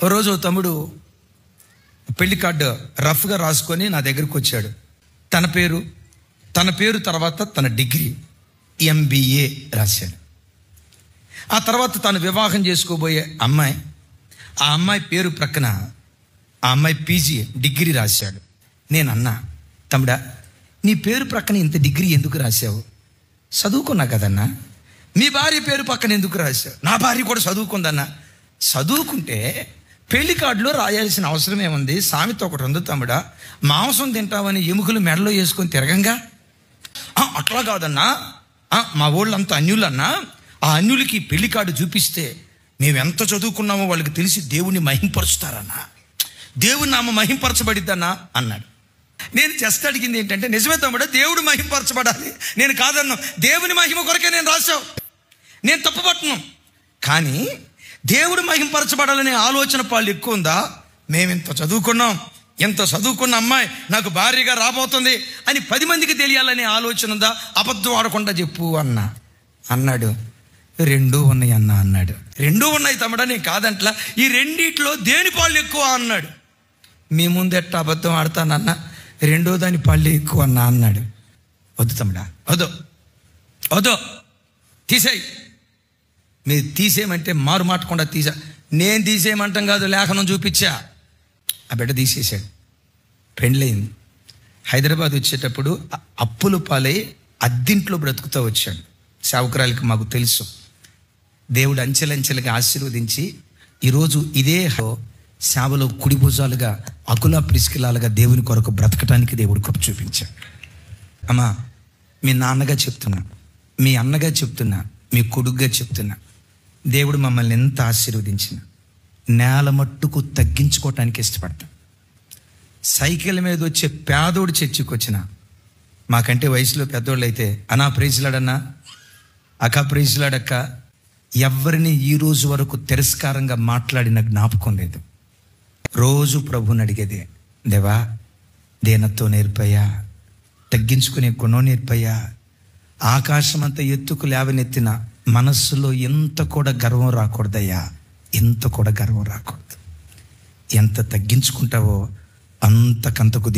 ఓ రోజు తమ్ముడు పెళ్లి కార్డు రఫ్గా రాసుకొని నా దగ్గరికి వచ్చాడు. తన పేరు తర్వాత తన డిగ్రీ MBA రాశాడు. ఆ తర్వాత తను వివాహం చేసుకోబోయే అమ్మాయి, ఆ అమ్మాయి పేరు ప్రక్కన ఆ అమ్మాయి PG డిగ్రీ రాశాడు. నేను అన్నా, తమ్ముడా నీ పేరు ప్రక్కన ఇంత డిగ్రీ ఎందుకు రాశావు? చదువుకున్నా కదన్నా. మీ భార్య పేరు పక్కన ఎందుకు రాశావు? నా భార్య కూడా చదువుకుందన్నా. చదువుకుంటే పెళ్లి కార్డులో రాయాల్సిన అవసరం ఏముంది? సామెత ఒకటి ఉంది తమ్ముడా, మాంసం తింటామని ఎముకలు మెడలో వేసుకొని తిరగంగా. అట్లా కాదన్నా, మా వాళ్ళంతా అన్యులన్నా, ఆ అన్యులకి పెళ్లి కార్డు చూపిస్తే మేమెంత చదువుకున్నామో వాళ్ళకి తెలిసి దేవుణ్ణి మహింపరుస్తారన్నా, దేవుని నామ మహింపరచబడిద్దన్నా అన్నాడు. నేను జస్ట్ అడిగింది ఏంటంటే, నిజమే తమ్ముడా, దేవుడు మహింపరచబడాలి, నేను కాదన్నా. దేవుని మహిమ కొరకే నేను రాశావు, నేను తప్పుపట్టను. కానీ దేవుడు మహింపరచబడాలనే ఆలోచన పాళ్ళు ఎక్కువ ఉందా? మేమింత చదువుకున్నాం, ఎంత చదువుకున్న అమ్మాయి నాకు భార్యగా రాబోతుంది అని 10 మందికి తెలియాలనే ఆలోచన ఉందా? అబద్ధం ఆడకుండా చెప్పు అన్నాడు. 2 ఉన్నాయి అన్న అన్నాడు. 2 ఉన్నాయి తమ్ముడా, నేను కాదంట్లా. ఈ రెండిట్లో దేని పాళ్ళు ఎక్కువ అన్నాడు. మీ ముందెట్ట అబద్ధం ఆడతానన్నా, 2వ దాని పాళ్ళు ఎక్కువ అన్నా అన్నాడు. వద్దు తమ్ముడా, వద్దు తీసేయి. మీరు తీసేయమంటే మారు మాటకుండా నేను తీసేయమంటాం కాదు, లేఖనం చూపించా. ఆ బిడ్డ తీసేశాడు. పెండ్లయింది. హైదరాబాద్ వచ్చేటప్పుడు అప్పులు పాలై అద్దింట్లో బ్రతుకుతూ వచ్చాడు. సేవకురాలకి మాకు తెలుసు. దేవుడు అంచెలంచెలుగా ఆశీర్వదించి ఈరోజు ఇదే సేవలో కుడి భుజాలుగా అకులా ప్రిస్కిలాలుగా దేవుని కొరకు బ్రతకటానికి దేవుడు కృప చూపించాడు. అమ్మా, మీ నాన్నగా చెప్తున్నా, మీ అన్నగా చెప్తున్నా, మీ కొడుకుగా చెప్తున్నా, దేవుడు మమ్మల్ని ఎంత ఆశీర్వదించిన నేల మట్టుకు తగ్గించుకోవటానికి ఇష్టపడతాం. సైకిల్ మీద వచ్చే పేదోడు చర్చికి వచ్చిన, మాకంటే వయసులో పెద్దోళ్ళు అయితే అనా ప్రైజ్లాడన్నా, అక్క ప్రైజ్లాడక్క, ఎవరిని ఈ రోజు వరకు తిరస్కారంగా మాట్లాడిన జ్ఞాపకం లేదు. రోజు ప్రభుని అడిగేదే, దేవా దేనతో నేర్పయ్యా, తగ్గించుకునే గుణం నేర్పయ్యా. ఆకాశం అంతా ఎత్తుకు లేవనెత్తిన మనస్సులో ఎంత కూడా గర్వం రాకూడదయ్యా, ఎంత కూడా గర్వం రాకూడదు. ఎంత తగ్గించుకుంటావో అంతకంతకు దేవుడు